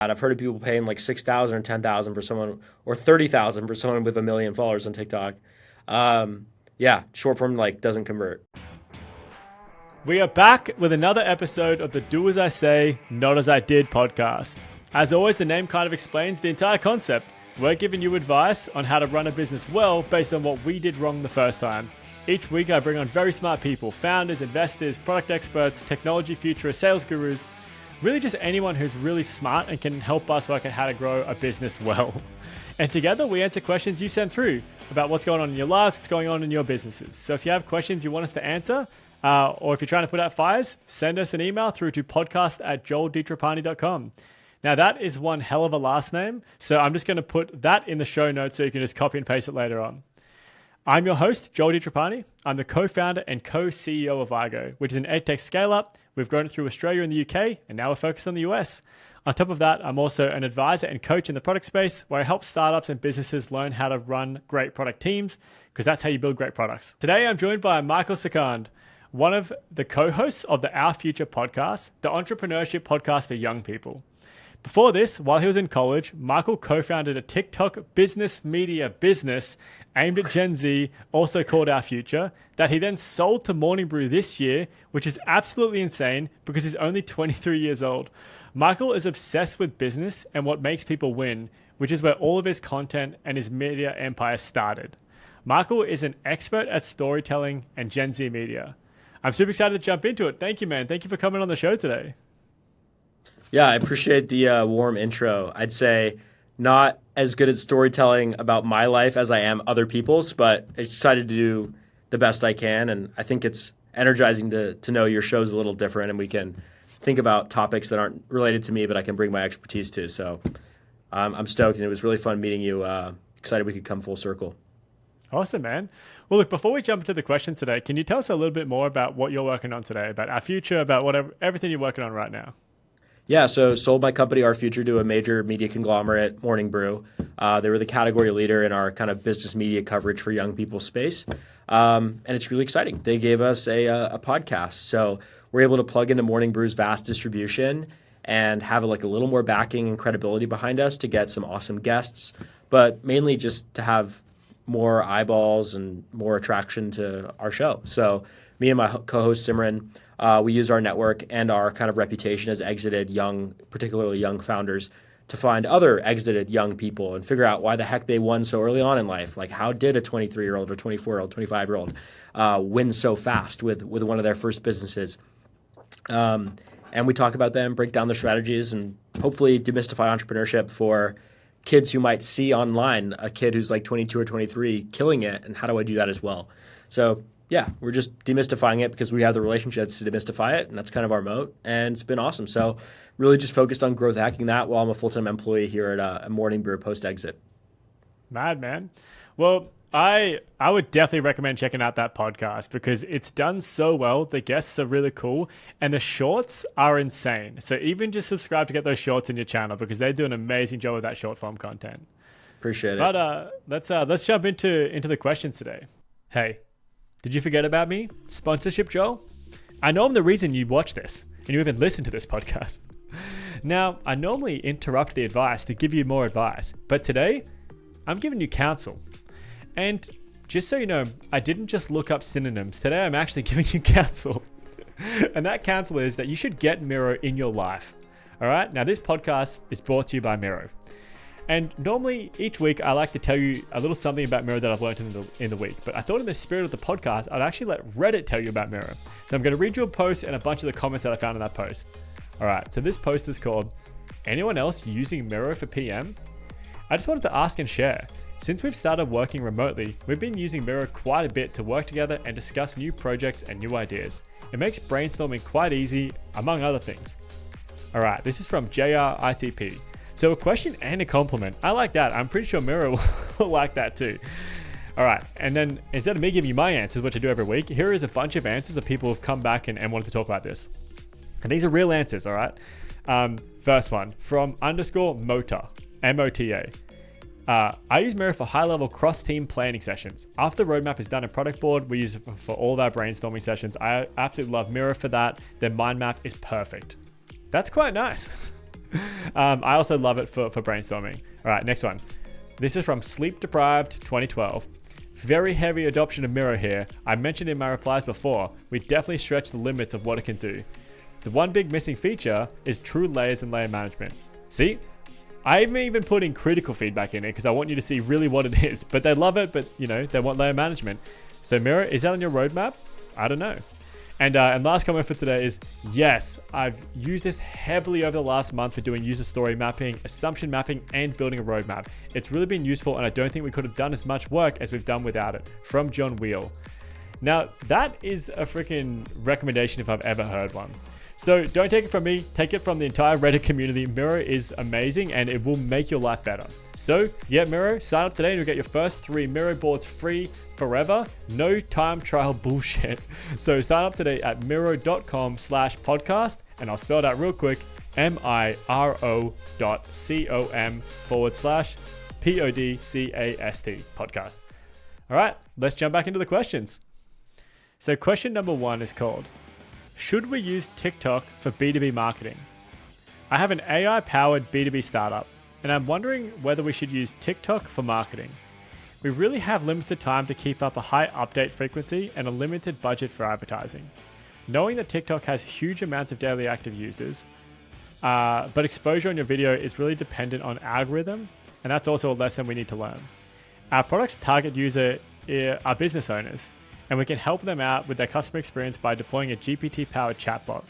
I've heard of people paying like 6,000 or 10,000 for someone, or 30,000 for someone with 1 million followers on TikTok. Yeah, short form like doesn't convert. We are back with another episode of the Do As I Say, Not As I Did podcast. As always, the name kind of explains the entire concept. We're giving you advice on how to run a business well based on what we did wrong the first time. Each week I bring on very smart people, founders, investors, product experts, technology futurists, sales gurus, really just anyone who's really smart and can help us work out how to grow a business well. And together we answer questions you send through about what's going on in your lives, what's going on in your businesses. So if you have questions you want us to answer, or if you're trying to put out fires, send us an email through to podcast@joelditrapani.com. Now that is one hell of a last name, so I'm just going to put that in the show notes so you can just copy and paste it later on. I'm your host, Joel DiTrapani. I'm the co-founder and co-CEO of Igo, which is an edtech scale-up. We've grown it through Australia and the UK, and now we're focused on the US. On top of that, I'm also an advisor and coach in the product space where I help startups and businesses learn how to run great product teams, because that's how you build great products. Today, I'm joined by Michael Sikand, one of the co-hosts of the Our Future podcast, the entrepreneurship podcast for young people. Before this, while he was in college, Michael co-founded a TikTok business media business aimed at Gen Z, also called Our Future, that he then sold to Morning Brew this year, which is absolutely insane because he's only 23 years old. Michael is obsessed with business and what makes people win, which is where all of his content and his media empire started. Michael is an expert at storytelling and Gen Z media. I'm super excited to jump into it. Thank you, man. Thank you for coming on the show today. Yeah, I appreciate the warm intro. I'd say not as good at storytelling about my life as I am other people's, but excited to do the best I can. And I think it's energizing to know your show's a little different and we can think about topics that aren't related to me, but I can bring my expertise to. So I'm stoked, and it was really fun meeting you. Excited we could come full circle. Awesome, man. Well, look, before we jump into the questions today, can you tell us a little bit more about what you're working on today, about Our Future, about everything you're working on right now? Yeah, so sold my company, Our Future, to a major media conglomerate, Morning Brew. They were the category leader in our kind of business media coverage for young people space. And it's really exciting. They gave us a podcast. So we're able to plug into Morning Brew's vast distribution and have a little more backing and credibility behind us to get some awesome guests, but mainly just to have more eyeballs and more attraction to our show. So me and my co-host Simran, we use our network and our kind of reputation as exited young, particularly young founders, to find other exited young people and figure out why the heck they won so early on in life. Like, how did a 23-year-old or 24-year-old, 25-year-old win so fast with one of their first businesses? And we talk about them, break down their strategies, and hopefully demystify entrepreneurship for kids who might see online a kid who's like 22 or 23 killing it, and how do I do that as well? So yeah, we're just demystifying it because we have the relationships to demystify it, and that's kind of our moat, and it's been awesome. So really just focused on growth hacking that while I'm a full-time employee here at a Morning Brew post-exit. Mad, man. Well, I would definitely recommend checking out that podcast because it's done so well. The guests are really cool, and the shorts are insane. So even just subscribe to get those shorts in your channel because they do an amazing job with that short form content. Appreciate it. But let's jump into the questions today. Hey, did you forget about me? Sponsorship, Joel? I know I'm the reason you watch this and you even listen to this podcast. Now, I normally interrupt the advice to give you more advice, but today I'm giving you counsel. And just so you know, I didn't just look up synonyms. Today I'm actually giving you counsel. And that counsel is that you should get Miro in your life. All right? Now, this podcast is brought to you by Miro. And normally each week I like to tell you a little something about Miro that I've learned in the week. But I thought in the spirit of the podcast, I'd actually let Reddit tell you about Miro. So I'm going to read you a post and a bunch of the comments that I found in that post. All right. So this post is called, "Anyone else using Miro for PM?" I just wanted to ask and share. Since we've started working remotely, we've been using Miro quite a bit to work together and discuss new projects and new ideas. It makes brainstorming quite easy, among other things. All right, this is from JRITP. So a question and a compliment. I like that. I'm pretty sure Miro will like that too. All right, and then instead of me giving you my answers, which I do every week, here is a bunch of answers of people who've come back and wanted to talk about this. And these are real answers, all right? First one, from _Mota, M-O-T-A. I use Miro for high-level cross-team planning sessions. After the roadmap is done in product board, we use it for all of our brainstorming sessions. I absolutely love Miro for that. Their mind map is perfect. That's quite nice. I also love it for brainstorming. All right, next one. This is from Sleep Deprived 2012. Very heavy adoption of Miro here. I mentioned in my replies before, we definitely stretch the limits of what it can do. The one big missing feature is true layers and layer management. See? I'm even putting critical feedback in it because I want you to see really what it is. But they love it, but they want layer management. So Miro, is that on your roadmap? I don't know. And last comment for today is, yes, I've used this heavily over the last month for doing user story mapping, assumption mapping, and building a roadmap. It's really been useful, and I don't think we could have done as much work as we've done without it. From John Wheel. Now, that is a freaking recommendation if I've ever heard one. So don't take it from me, take it from the entire Reddit community. Miro is amazing and it will make your life better. So get Miro, sign up today and you'll get your first 3 Miro boards free forever. No time trial bullshit. So sign up today at miro.com/podcast and I'll spell it out real quick. miro.com/podcast podcast. All right, let's jump back into the questions. So question number 1 is called, should we use TikTok for B2B marketing? I have an AI-powered B2B startup, and I'm wondering whether we should use TikTok for marketing. We really have limited time to keep up a high update frequency and a limited budget for advertising. Knowing that TikTok has huge amounts of daily active users, but exposure on your video is really dependent on algorithm, and that's also a lesson we need to learn. Our product's target user are business owners, and we can help them out with their customer experience by deploying a GPT-powered chatbot.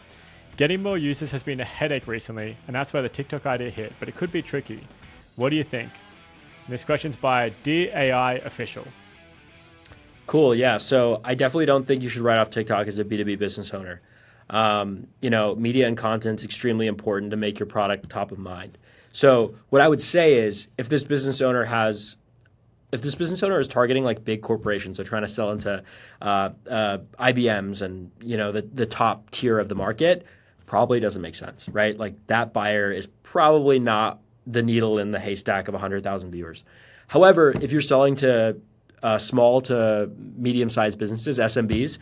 Getting more users has been a headache recently, and that's where the TikTok idea hit, but it could be tricky. What do you think? This question's by Dear AI Official. Cool, yeah. So I definitely don't think you should write off TikTok as a B2B business owner. Media and content is extremely important to make your product top of mind. So what I would say is if this business owner is targeting like big corporations, they're trying to sell into IBMs and the top tier of the market, probably doesn't make sense, right? Like that buyer is probably not the needle in the haystack of 100,000 viewers. However, if you're selling to small to medium-sized businesses, SMBs,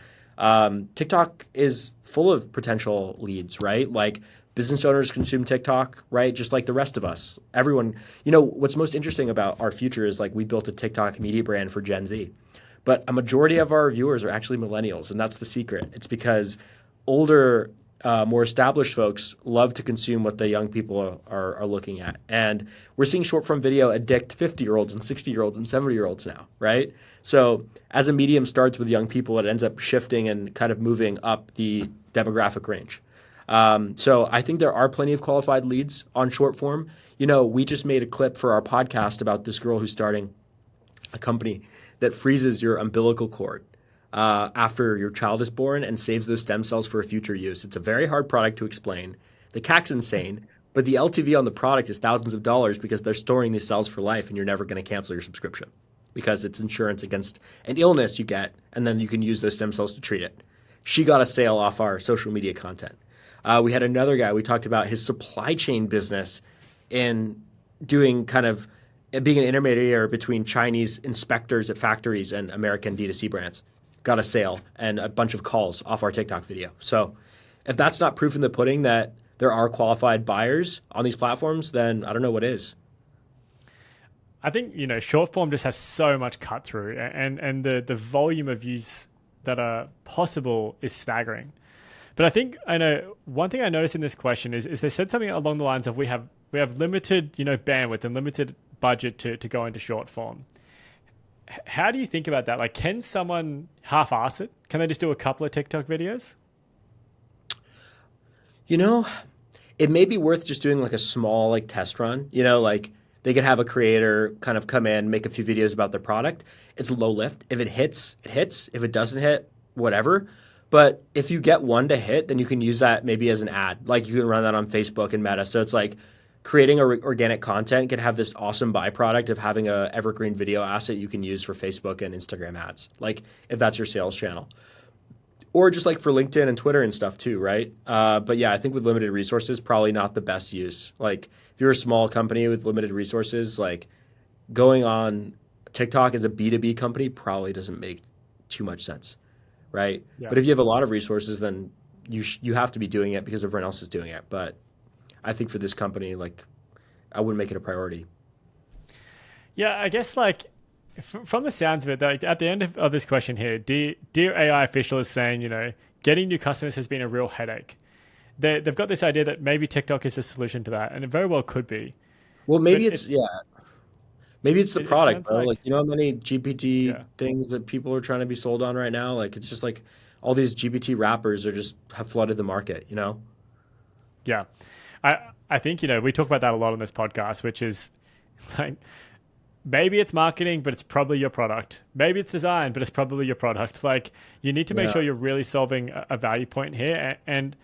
TikTok is full of potential leads, right? Like business owners consume TikTok, right? Just like the rest of us. Everyone, what's most interesting about our future is like we built a TikTok media brand for Gen Z, but a majority of our viewers are actually millennials, and that's the secret. It's because older, more established folks love to consume what the young people are looking at. And we're seeing short form video addict 50-year-olds and 60-year-olds and 70-year-olds now, right? So as a medium starts with young people, it ends up shifting and kind of moving up the demographic range. So I think there are plenty of qualified leads on short form. We just made a clip for our podcast about this girl who's starting a company that freezes your umbilical cord after your child is born and saves those stem cells for a future use. It's a very hard product to explain. The CAC's insane, but the LTV on the product is thousands of dollars because they're storing these cells for life and you're never going to cancel your subscription because it's insurance against an illness you get, and then you can use those stem cells to treat it. She got a sale off our social media content. We had another guy, we talked about his supply chain business in doing kind of being an intermediary between Chinese inspectors at factories and American D2C brands. Got a sale and a bunch of calls off our TikTok video. So if that's not proof in the pudding that there are qualified buyers on these platforms, then I don't know what is. I think, short form just has so much cut through and the volume of views that are possible is staggering. But I think one thing I noticed in this question is they said something along the lines of we have limited bandwidth and limited budget to go into short form. How do you think about that? Like, can someone half-ass it? Can they just do a couple of TikTok videos? It may be worth just doing like a small like test run. Like they could have a creator kind of come in, make a few videos about their product. It's low lift. If it hits, it hits. If it doesn't hit, whatever. But if you get one to hit, then you can use that maybe as an ad. Like you can run that on Facebook and Meta. So it's like creating organic content can have this awesome byproduct of having a evergreen video asset you can use for Facebook and Instagram ads, like if that's your sales channel. Or just like for LinkedIn and Twitter and stuff too, right? But yeah, I think with limited resources, probably not the best use. Like if you're a small company with limited resources, like going on TikTok as a B2B company probably doesn't make too much sense, right? Yeah. But if you have a lot of resources, then you have to be doing it because everyone else is doing it. But I think for this company, like I wouldn't make it a priority. Yeah, I guess like from the sounds of it, like at the end of this question here, dear AI official is saying, getting new customers has been a real headache. They've got this idea that maybe TikTok is a solution to that, and it very well could be. Well, But maybe it's yeah, maybe it's the it product, sounds bro. like, Like you know how many GPT yeah, things that people are trying to be sold on right now? Like it's just like all these GPT wrappers are just have flooded the market, you know? yeah. I think we talk about that a lot on this podcast, which is like maybe it's marketing, but it's probably your product. Maybe it's design, but it's probably your product. Like you need to make Yeah. sure you're really solving a value point here. And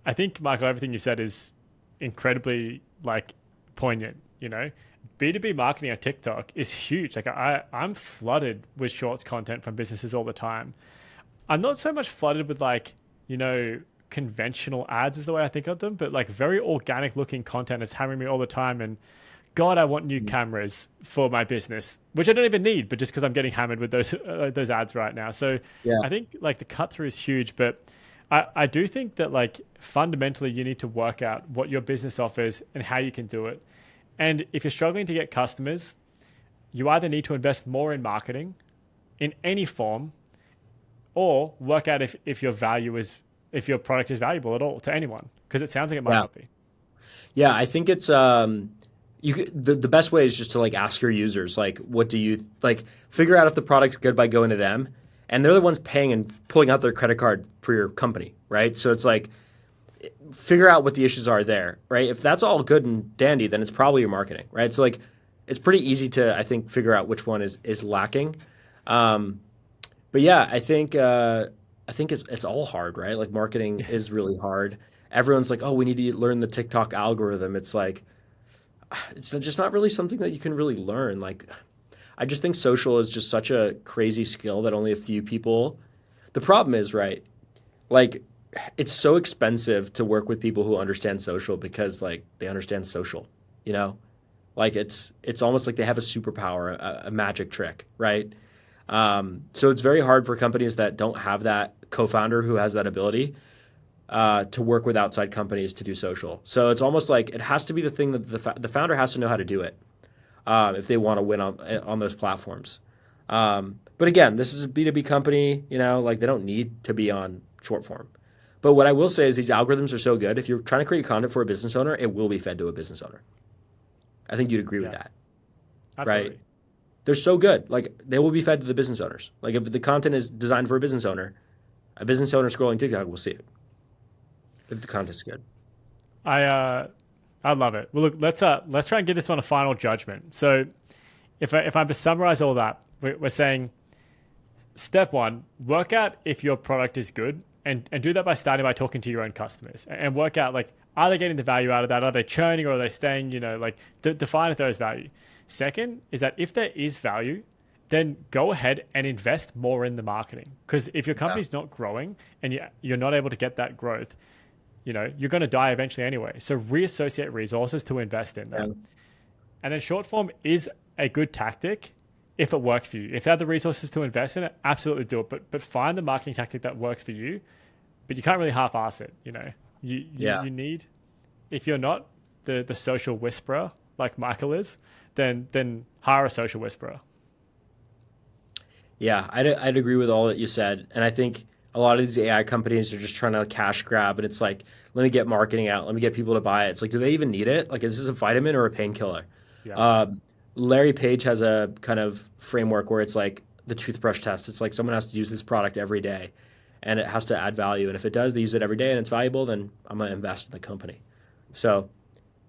I think, Michael, everything you said is incredibly like poignant. B2B marketing on TikTok is huge. Like I'm flooded with shorts content from businesses all the time. I'm not so much flooded with like, conventional ads is the way I think of them, but like very organic looking content is hammering me all the time. And God, I want new cameras for my business, which I don't even need, but just because I'm getting hammered with those ads right now. So Yeah. I think like the cut through is huge, but I do think that like fundamentally you need to work out what your business offers and how you can do it. And if you're struggling to get customers, you either need to invest more in marketing in any form, or work out if if your product is valuable at all to anyone, because it sounds like it might Yeah. not be. Yeah, I think it's the best way is just to like ask your users like what do you like figure out if the product's good by going to them, and they're the ones paying and pulling out their credit card for your company, right? So it's like figure out what the issues are there, right? If that's all good and dandy, then it's probably your marketing, right? So like it's pretty easy to I think figure out which one is lacking. Um, but yeah, I think it's all hard, right? Like marketing is really hard. Everyone's like, oh, we need to learn the TikTok algorithm. It's like it's just not really something that you can really learn. Like I just think social is just such a crazy skill that only a few people. The problem is, right? Like it's so expensive to work with people who understand social because like they understand social, you know? Like it's almost like they have a superpower, a magic trick, right? So it's very hard for companies that don't have that co-founder who has that ability to work with outside companies to do social. So it's almost like it has to be the thing that the founder has to know how to do it if they want to win on those platforms. But again, this is a B2B company, like they don't need to be on short form. But what I will say is these algorithms are so good. If you're trying to create content for a business owner, it will be fed to a business owner. I think you'd agree with Yeah, that, right? absolutely. They're so good. Like they will be fed to the business owners. Like if the content is designed for a business owner scrolling TikTok will see it if the content's good. I love it. Well, look, let's try and give this one a final judgment. So, if I'm to summarize all that, we're saying step one: work out if your product is good, and do that by starting by talking to your own customers and work out like are they getting the value out of that? Are they churning or are they staying? Like define if there is value. Second is that if there is value, then go ahead and invest more in the marketing. Because if your Yeah. company's not growing and you're not able to get that growth, you're going to die eventually anyway. So reassociate resources to invest in Yeah. that. And then short form is a good tactic if it works for you. If you have the resources to invest in it, absolutely do it. But find the marketing tactic that works for you. But you can't really half-ass it. Yeah. You need, if you're not the social whisperer like Michael is, then hire a social whisperer. Yeah, I'd agree with all that you said. And I think a lot of these AI companies are just trying to cash grab. And it's like, let me get marketing out. Let me get people to buy it. It's like, do they even need it? Like, is this a vitamin or a painkiller? Yeah. Um, Larry Page has a kind of framework where it's like the toothbrush test. It's like someone has to use this product every day and it has to add value. And if it does, they use it every day and it's valuable, then I'm going to invest in the company. So,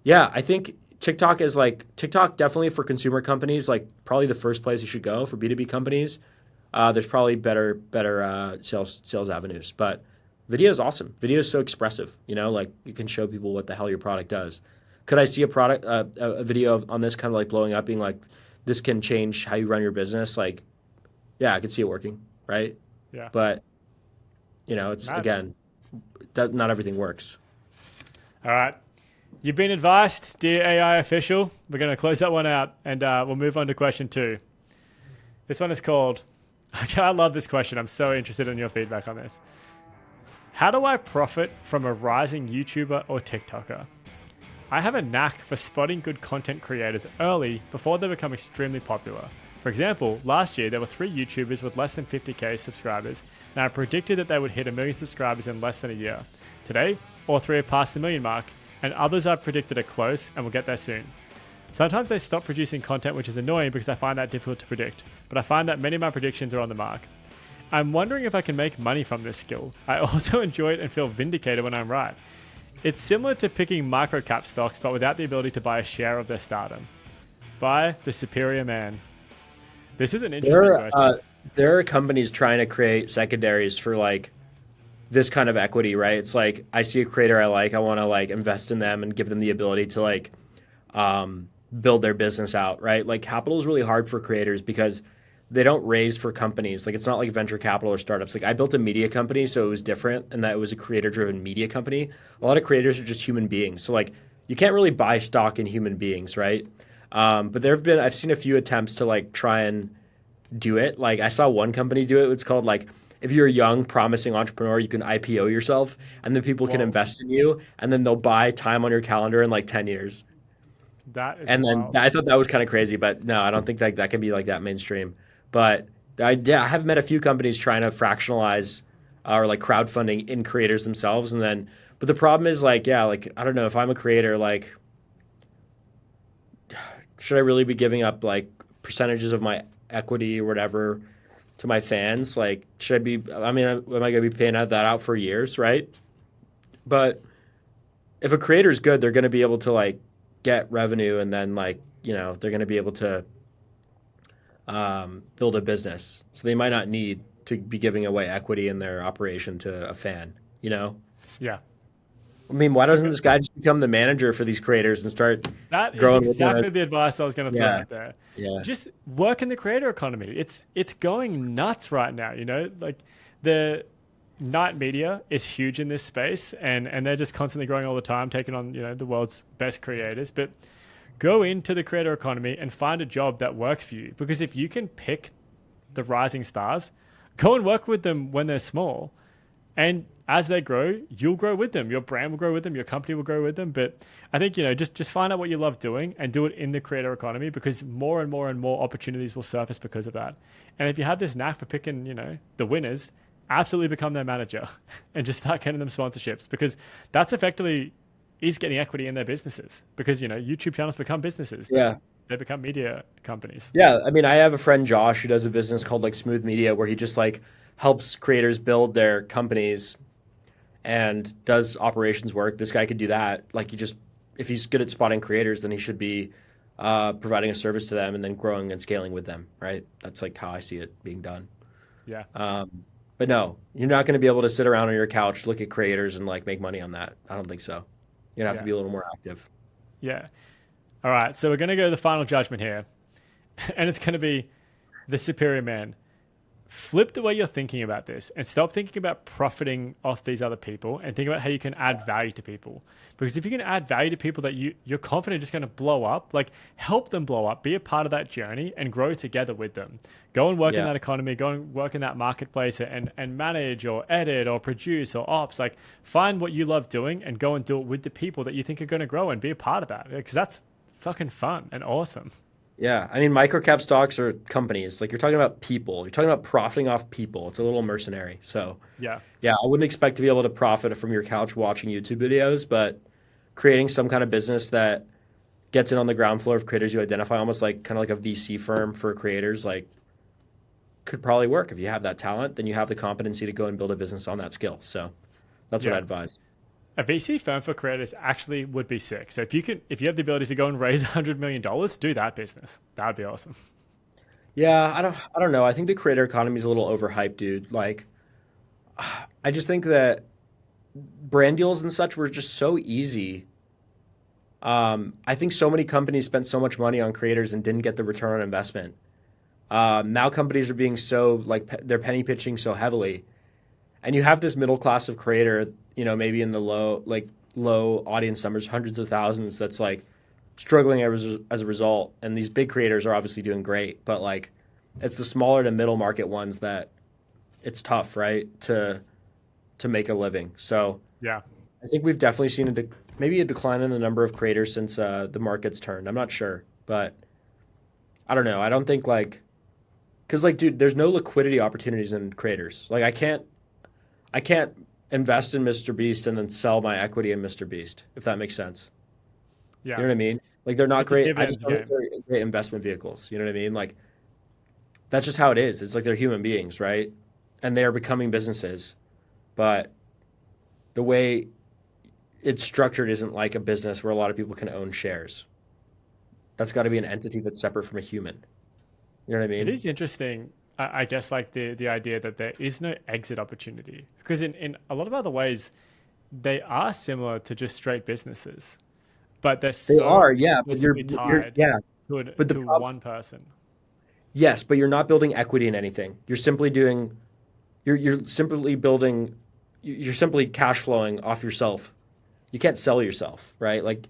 yeah, I think TikTok definitely for consumer companies, like probably the first place you should go for B2B companies. There's probably better sales avenues, but video is awesome. Video is so expressive, like you can show people what the hell your product does. Could I see a video on this kind of like blowing up, being like, this can change how you run your business? Like, yeah, I could see it working, right? Yeah. But it's Mad. again, not everything works. All right. You've been advised, dear AI official. We're going to close that one out and we'll move on to question 2. This one is called, I love this question. I'm so interested in your feedback on this. How do I profit from a rising YouTuber or TikToker? I have a knack for spotting good content creators early before they become extremely popular. For example, last year there were 3 YouTubers with less than 50k subscribers, and I predicted that they would hit 1 million subscribers in less than a year. Today, all 3 have passed the 1 million mark, and others I've predicted are close and will get there soon. Sometimes they stop producing content, which is annoying because I find that difficult to predict, but I find that many of my predictions are on the mark. I'm wondering if I can make money from this skill. I also enjoy it and feel vindicated when I'm right. It's similar to picking microcap stocks, but without the ability to buy a share of their stardom. By the superior man. This is an interesting question. There are companies trying to create secondaries for like this kind of equity, right? It's like I see a creator I like, I want to like invest in them and give them the ability to like build their business out, right? Like capital is really hard for creators because they don't raise for companies. Like it's not like venture capital or startups. Like I built a media company, so it was different in that it was a creator-driven media company. A lot of creators are just human beings, so like you can't really buy stock in human beings, right? But I've seen a few attempts to like try and do it. Like I saw one company do it. It's called like if you're a young, promising entrepreneur, you can IPO yourself, and then people can invest in you, and then they'll buy time on your calendar in like 10 years. That is And then wild. I thought that was kind of crazy, but no, I don't think that can be like that mainstream. But I have met a few companies trying to fractionalize or like crowdfunding in creators themselves, and then but the problem is like like I don't know if I'm a creator, like should I really be giving up like percentages of my equity or whatever to my fans? Like should I be? I mean, am I going to be paying that out for years, right? But if a creator is good, they're going to be able to like get revenue, and then like they're going to be able to build a business. So they might not need to be giving away equity in their operation to a fan, Yeah. I mean, why doesn't Okay. this guy just become the manager for these creators and start That is growing with them exactly as, the advice I was going to throw yeah, out there. yeah, Just work in the creator economy. It's going nuts right now, Like the night media is huge in this space, and they're just constantly growing all the time, taking on, the world's best creators. But go into the creator economy and find a job that works for you. Because if you can pick the rising stars, go and work with them when they're small. And as they grow, you'll grow with them. Your brand will grow with them. Your company will grow with them. But I think, just find out what you love doing and do it in the creator economy, because more and more and more opportunities will surface because of that. And if you have this knack for picking, the winners, absolutely become their manager and just start getting them sponsorships, because that's effectively is getting equity in their businesses, because, YouTube channels become businesses. yeah. They become media companies. Yeah, I mean, I have a friend Josh who does a business called like Smooth Media, where he just like helps creators build their companies and does operations work. This guy could do that. Like, if he's good at spotting creators, then he should be providing a service to them and then growing and scaling with them, right? That's like how I see it being done. Yeah. But no, you're not going to be able to sit around on your couch, look at creators, and like make money on that. I don't think so. You're gonna have to Yeah. be a little more active. Yeah. All right. So we're going to go to the final judgment here. And it's going to be the superior man. Flip the way you're thinking about this and stop thinking about profiting off these other people, and think about how you can add value to people. Because if you can add value to people that you're confident just going to blow up, like help them blow up, be a part of that journey and grow together with them. Go and work in Yeah. that economy, go and work in that marketplace and manage or edit or produce or ops. Like find what you love doing and go and do it with the people that you think are going to grow, and be a part of that, because that's fucking fun and awesome. Yeah, I mean, microcap stocks are companies. Like you're talking about people. You're talking about profiting off people. It's a little mercenary. So Yeah. yeah, I wouldn't expect to be able to profit from your couch watching YouTube videos, but creating some kind of business that gets in on the ground floor of creators you identify, almost like kind of like a VC firm for creators, like could probably work. If you have that talent, then you have the competency to go and build a business on that skill. So that's what Yeah. I advise. A VC firm for creators actually would be sick. So if you have the ability to go and raise $100 million, do that business. That'd be awesome. Yeah, I don't know. I think the creator economy is a little overhyped, dude. Like I just think that brand deals and such were just so easy. I think so many companies spent so much money on creators and didn't get the return on investment. Now companies are being so like they're penny pitching so heavily, and you have this middle class of creator, maybe in the low audience numbers, hundreds of thousands, that's like struggling as a result. And these big creators are obviously doing great, but like it's the smaller to middle market ones that it's tough, right, to make a living. So Yeah. I think we've definitely seen maybe a decline in the number of creators since the market's turned. I'm not sure, but I don't know. I don't think like because like dude, there's no liquidity opportunities in creators. Like I can't invest in Mr. Beast and then sell my equity in Mr. Beast if that makes sense. You Yeah. know what I mean? Like they're not It's a great. I just dividends don't think game. they're great investment vehicles. You know what I mean? Like that's just how it is. It's like they're human beings, right? And they are becoming businesses, but the way it's structured isn't like a business where a lot of people can own shares. That's got to be an entity that's separate from a human. You know what I It mean? is interesting, I guess, like the idea that there is no exit opportunity because in a lot of other ways, they are similar to just straight businesses, but they're They so are, yeah, but explicitly tied yeah. But the to problem, one person. yes, but you're not building equity in anything. You're simply building, you're simply cash flowing off yourself. You can't sell yourself, right? Like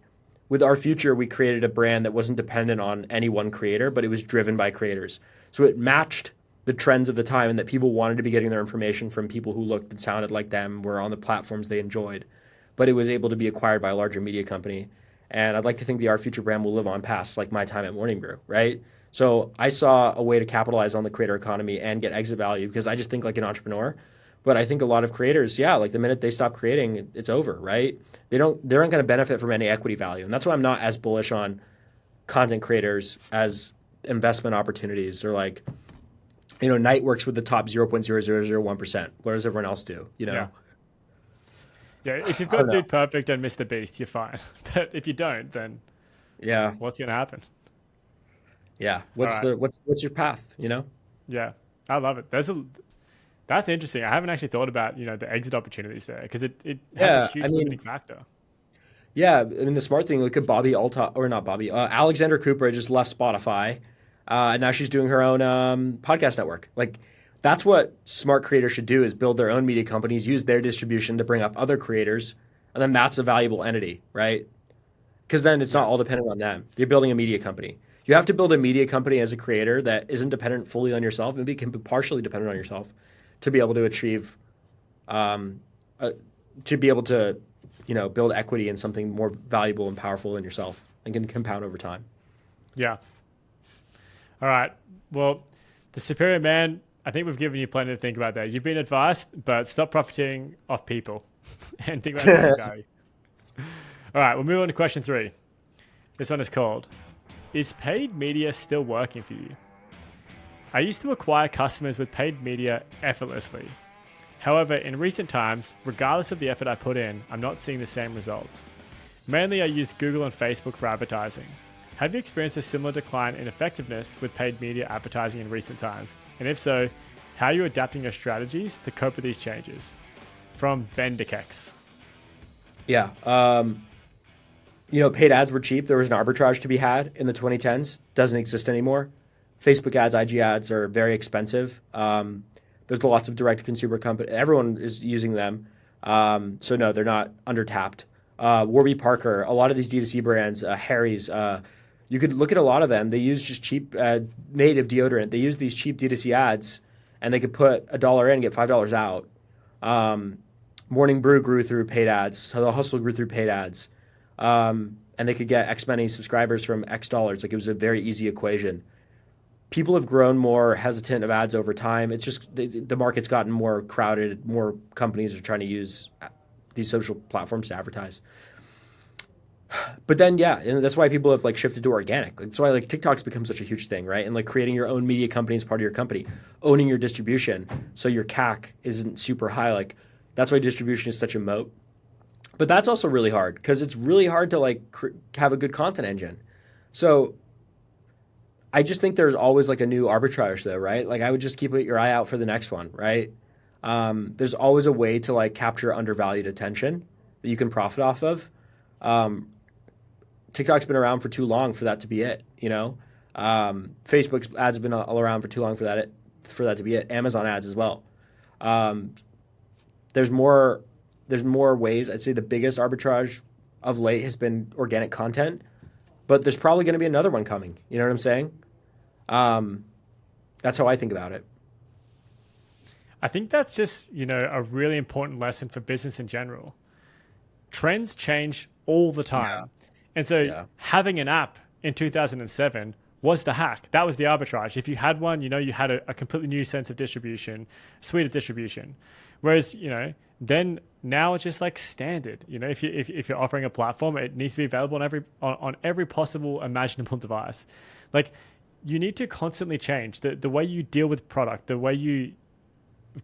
with our future, we created a brand that wasn't dependent on any one creator, but it was driven by creators. So it matched the trends of the time and that people wanted to be getting their information from people who looked and sounded like them, were on the platforms they enjoyed. But it was able to be acquired by a larger media company. And I'd like to think the Our Future brand will live on past like my time at Morning Brew, right? So I saw a way to capitalize on the creator economy and get exit value because I just think like an entrepreneur. But I think a lot of creators, yeah, like the minute they stop creating, it's over, right? They aren't going to benefit from any equity value. And that's why I'm not as bullish on content creators as investment opportunities or like, Knight works with the top 0.0001%. What does everyone else do? Yeah, yeah. If you've I don't got know. Dude Perfect and Mr. Beast, you're fine. But if you don't, then Yeah. what's gonna happen? Yeah. All What's right. the what's your path, Yeah, I love it. That's interesting. I haven't actually thought about the exit opportunities there because it has a Yeah, I huge limiting mean, factor. the smart thing, look at Bobby Alta or not Bobby, Alexander Cooper just left Spotify, and now she's doing her own podcast network. Like, that's what smart creators should do: is build their own media companies, use their distribution to bring up other creators, and then that's a valuable entity, right? Because then it's not Yeah, all dependent on them. You're building a media company. You have to build a media company as a creator that isn't dependent fully on yourself, maybe can be partially dependent on yourself, to be able to achieve um, uh, to be able to, build equity in something more valuable and powerful than yourself and can compound over time. yeah. All right. Well, the superior man. I think we've given you plenty to think about there. You've been advised, but stop profiting off people and think about building value. All right, we'll move on to question 3. This one is called, is paid media still working for you? I used to acquire customers with paid media effortlessly. However, in recent times, regardless of the effort I put in, I'm not seeing the same results. Mainly I used Google and Facebook for advertising. Have you experienced a similar decline in effectiveness with paid media advertising in recent times? And if so, how are you adapting your strategies to cope with these changes? From Ben DeKex. Yeah. Paid ads were cheap. There was an arbitrage to be had in the 2010s. Doesn't exist anymore. Facebook ads, IG ads are very expensive. There's lots of direct-to-consumer company. Everyone is using them. So no, they're not undertapped. Warby Parker, a lot of these D2C brands, Harry's, you could look at a lot of them. They use just cheap native deodorant. They use these cheap D2C ads, and they could put $1 in and get $5 out. Morning Brew grew through paid ads. So the Hustle grew through paid ads. And they could get X many subscribers from X dollars. Like it was a very easy equation. People have grown more hesitant of ads over time. It's just the market's gotten more crowded. More companies are trying to use these social platforms to advertise. But then, yeah, and that's why people have like shifted to organic. That's why like TikTok's become such a huge thing, right? And like creating your own media company as part of your company, owning your distribution, so your CAC isn't super high. Like that's why distribution is such a moat. But that's also really hard because it's really hard to like have a good content engine. So I just think there's always like a new arbitrage though, right? Like I would just keep your eye out for the next one, right? There's always a way to like capture undervalued attention that you can profit off of. Um, TikTok's been around for too long for that to be it. Facebook's ads have been all around for too long for that to be it. Amazon ads as well. Um, there's more there's more ways. I'd say the biggest arbitrage of late has been organic content, but there's probably going to be another one coming. You know what I'm saying? Um, that's how I think about it. I think that's just, a really important lesson for business in general. Trends change all the time. And so Yeah. having an app in 2007 was the hack. That was the arbitrage. If you had one, you had a completely new sense of distribution, suite of distribution. Whereas, then now it's just like standard. If you're offering a platform, it needs to be available on every possible imaginable device. Like, you need to constantly change the way you deal with product, the way you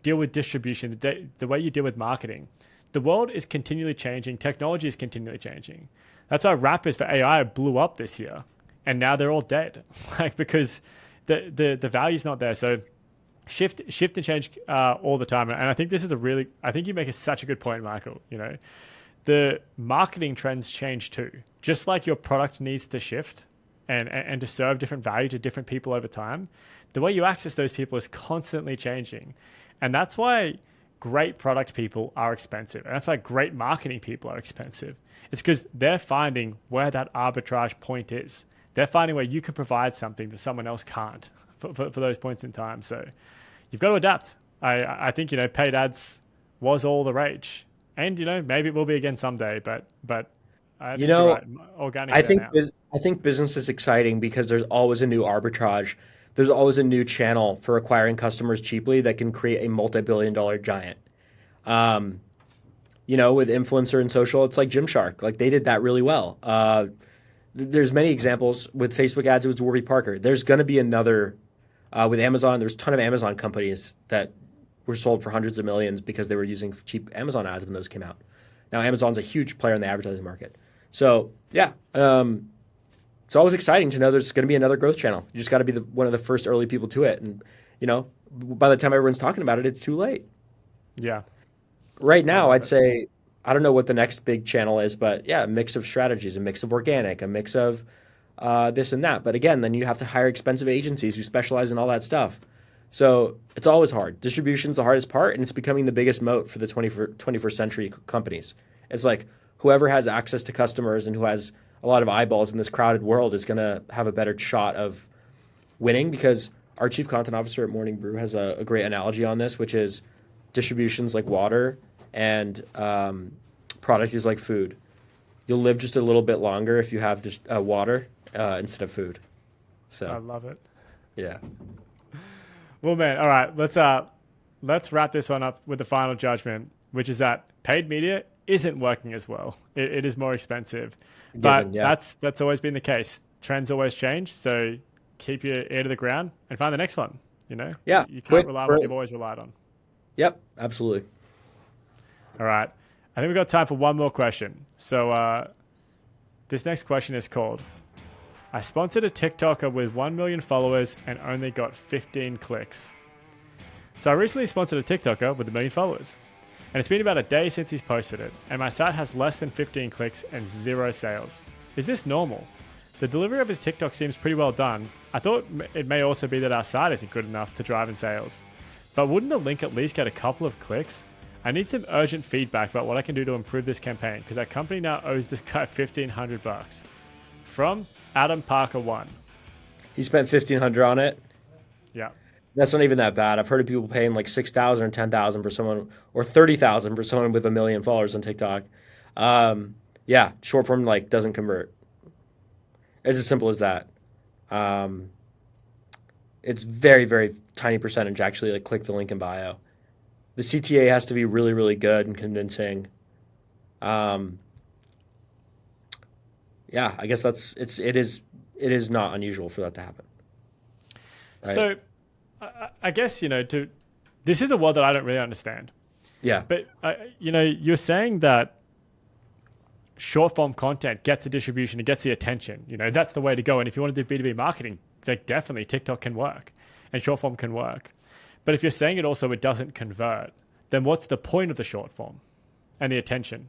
deal with distribution, the way you deal with marketing. The world is continually changing. Technology is continually changing. That's why rappers for AI blew up this year, and now they're all dead, like, because the value's not there. So shift and change all the time. And I think I think you make such a good point, Michael. The marketing trends change too, just like your product needs to shift and to serve different value to different people over time. The way you access those people is constantly changing, and that's why great product people are expensive. And that's why great marketing people are expensive. It's because they're finding where that arbitrage point is. They're finding where you can provide something that someone else can't for those points in time. So you've got to adapt. I think, paid ads was all the rage. And, maybe it will be again someday, but I think you're right. Organic I think business is exciting because there's always a new arbitrage. There's always a new channel for acquiring customers cheaply that can create a multi-billion-dollar giant. With influencer and social, it's like Gymshark. Like, they did that really well. There's many examples. With Facebook ads, it was Warby Parker. There's going to be another with Amazon. There's a ton of Amazon companies that were sold for hundreds of millions because they were using cheap Amazon ads when those came out. Now, Amazon's a huge player in the advertising market. So, yeah, it's always exciting to know there's going to be another growth channel. You just got to be one of the first early people to it. And, by the time everyone's talking about it, it's too late. Yeah. Right now, I'd say, I don't know what the next big channel is, but yeah, a mix of strategies, a mix of organic, a mix of this and that. But again, then you have to hire expensive agencies who specialize in all that stuff. So it's always hard. Distribution's the hardest part, and it's becoming the biggest moat for the 21st century companies. It's like whoever has access to customers and who has a lot of eyeballs in this crowded world is going to have a better shot of winning, because our chief content officer at Morning Brew has a great analogy on this, which is distribution's like water and product is like food. You'll live just a little bit longer if you have just water instead of food. So I love it. Yeah. Well, man, all right, let's wrap this one up with the final judgment, which is that paid media isn't working as well. It is more expensive, but that's always been the case. Trends always change, so keep your ear to the ground and find the next one. Yeah, you can't rely on what you've always relied on. Yep, absolutely. All right, I think we've got time for one more question. So this next question is called, I sponsored a TikToker with 1 million followers and only got 15 clicks. So I recently sponsored a TikToker with 1 million followers, and it's been about a day since he's posted it, and my site has less than 15 clicks and 0 sales. Is this normal? The delivery of his TikTok seems pretty well done. I thought it may also be that our site isn't good enough to drive in sales. But wouldn't the link at least get a couple of clicks? I need some urgent feedback about what I can do to improve this campaign, because our company now owes this guy $1,500. From Adam Parker 1. He spent $1,500 on it. Yeah. That's not even that bad. I've heard of people paying like $6,000 or $10,000 for someone, or $30,000 for someone with 1 million followers on TikTok. Yeah, short form doesn't convert. It's as simple as that. It's very, very tiny percentage actually click the link in bio. The CTA has to be really, really good and convincing. Yeah, I guess it is not unusual for that to happen. Right? So I guess, this is a world that I don't really understand. Yeah. But, you're saying that short form content gets the distribution, it gets the attention. That's the way to go. And if you want to do B2B marketing, definitely TikTok can work and short form can work. But if you're saying it doesn't convert, then what's the point of the short form and the attention?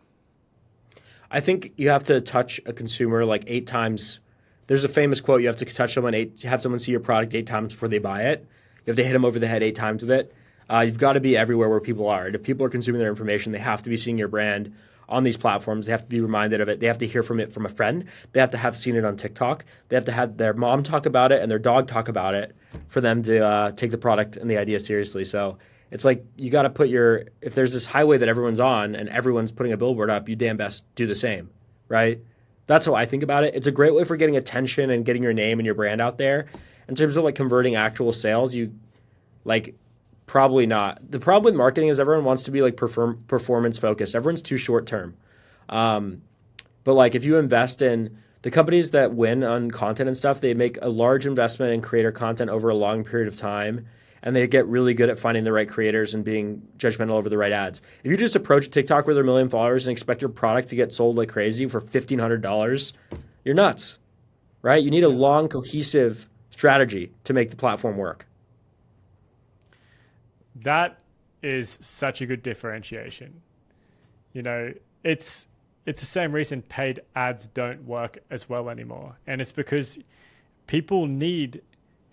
I think you have to touch a consumer 8 times. There's a famous quote: you have to touch someone have someone see your product 8 times before they buy it. You have to hit them over the head 8 times with it. You've got to be everywhere where people are. And if people are consuming their information, they have to be seeing your brand on these platforms. They have to be reminded of it. They have to hear from it from a friend. They have to have seen it on TikTok. They have to have their mom talk about it and their dog talk about it for them to take the product and the idea seriously. So it's you got to put if there's this highway that everyone's on and everyone's putting a billboard up, you damn best do the same. right? That's how I think about it. It's a great way for getting attention and getting your name and your brand out there. In terms of like converting actual sales, you like probably not. The problem with marketing is everyone wants to be like performance focused. Everyone's too short term. Um, but like if you invest in the companies that win on content and stuff, they make a large investment in creator content over a long period of time. And they get really good at finding the right creators and being judgmental over the right ads. If you just approach TikTok with 1 million followers and expect your product to get sold like crazy for $1,500, you're nuts, right? You need a long, cohesive strategy to make the platform work. That is such a good differentiation. You know, it's the same reason paid ads don't work as well anymore. And it's because people need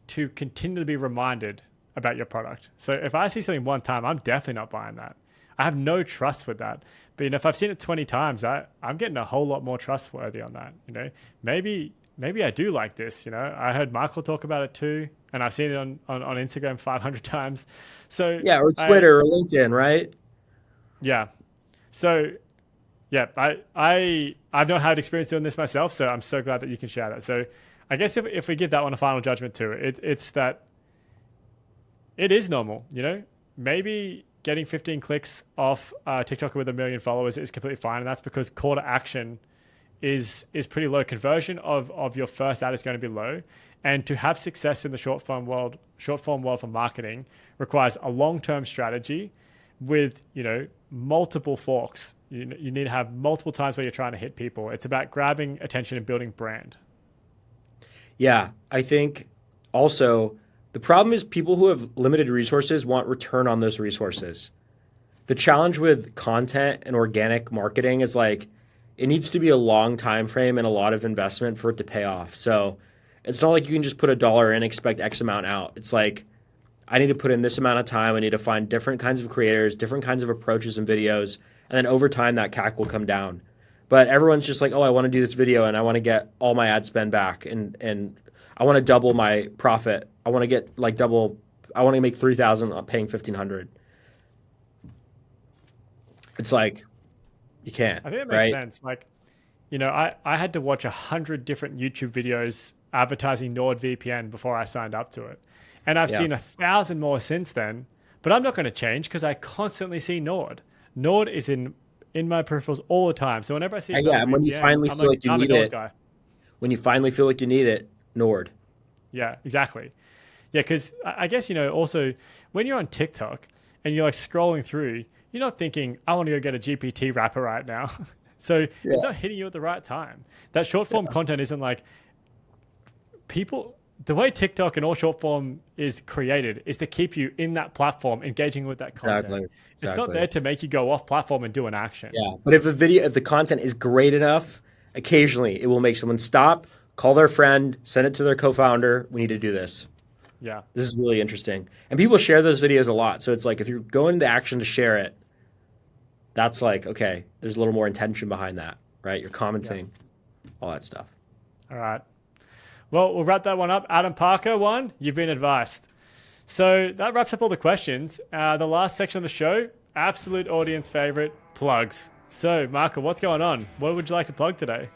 to continue to be reminded about your product. So if I see something one time, I'm definitely not buying that. I have no trust with that. But if I've seen it 20 times, I'm getting a whole lot more trustworthy on that. Maybe I do like this. I heard Michael talk about it too, and I've seen it on Instagram 500 times. So yeah, or Twitter or LinkedIn, right? Yeah. So yeah, I've not had experience doing this myself, so I'm so glad that you can share that. So I guess if we give that one a final judgment too, it's that it is normal. Maybe getting 15 clicks off TikTok with 1 million followers is completely fine, and that's because call to action is pretty low. Conversion of your first ad is going to be low, and to have success in the short form world for marketing requires a long-term strategy with multiple forks. You need to have multiple times where you're trying to hit people. It's about grabbing attention and building brand. Yeah, I think also the problem is people who have limited resources want return on those resources. The challenge with content and organic marketing is like it needs to be a long time frame and a lot of investment for it to pay off. So it's not like you can just put $1 in and expect X amount out. It's like I need to put in this amount of time. I need to find different kinds of creators, different kinds of approaches and videos. And then over time, that CAC will come down. But everyone's just like, oh, I want to do this video and I want to get all my ad spend back. And I want to double my profit. I want to get like double. I want to make 3,000 paying 1,500. It's like, you can't. I think it makes sense. Like, I had to watch 100 different YouTube videos advertising NordVPN before I signed up to it. And I've seen 1,000 more since then, but I'm not going to change because I constantly see Nord. Nord is in my peripherals all the time. So whenever I see and when you finally feel like you need it, when you finally feel like you need it, Nord. Yeah, exactly. Yeah, because I guess, also when you're on TikTok and you're like scrolling through, you're not thinking, I want to go get a GPT wrapper right now. So it's not hitting you at the right time. That short form content isn't like people. The way TikTok and all short form is created is to keep you in that platform, engaging with that content. Exactly. It's not there to make you go off platform and do an action. Yeah, but if the content is great enough, occasionally it will make someone stop, call their friend, send it to their co-founder. We need to do this. Yeah. This is really interesting. And people share those videos a lot. So it's like if you're going to action to share it, that's like, okay, there's a little more intention behind that, right? You're commenting, all that stuff. All right. Well, we'll wrap that one up. Adam Parker, you've been advised. So that wraps up all the questions. The last section of the show, absolute audience favorite, plugs. So, Marco, what's going on? What would you like to plug today?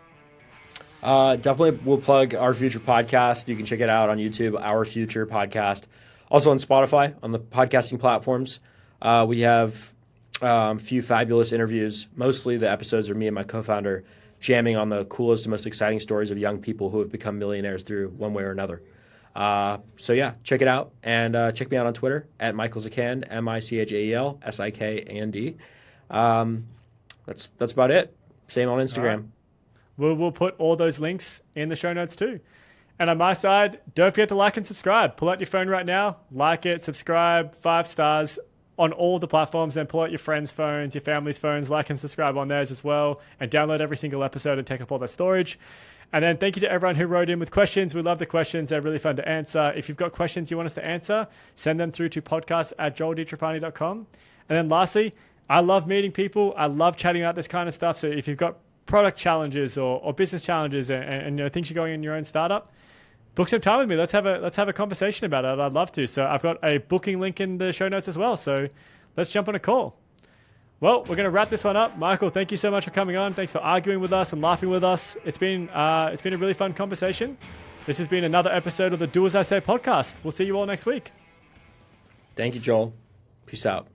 Definitely we'll plug Our Future podcast. You can check it out on YouTube, Our Future podcast. Also on Spotify, on the podcasting platforms. We have a few fabulous interviews. Mostly the episodes are me and my co-founder jamming on the coolest and most exciting stories of young people who have become millionaires through one way or another. So yeah, check it out. And check me out on Twitter at Michael Sikand, Michael Sikand. That's about it. Same on Instagram. We'll put all those links in the show notes too. And on my side, don't forget to like and subscribe. Pull out your phone right now, like it, subscribe, 5 stars on all the platforms, and pull out your friends' phones, your family's phones, like and subscribe on theirs as well, and download every single episode and take up all that storage. And then thank you to everyone who wrote in with questions. We love the questions. They're really fun to answer. If you've got questions you want us to answer, send them through to podcast@joelditrapani.com. And then lastly, I love meeting people. I love chatting about this kind of stuff. So if you've got product challenges or business challenges and things you're going in your own startup, book some time with me. Let's have a conversation about it. I'd love to. So I've got a booking link in the show notes as well. So let's jump on a call. Well, we're going to wrap this one up. Michael, thank you so much for coming on. Thanks for arguing with us and laughing with us. It's been a really fun conversation. This has been another episode of the Do As I Say podcast. We'll see you all next week. Thank you, Joel. Peace out.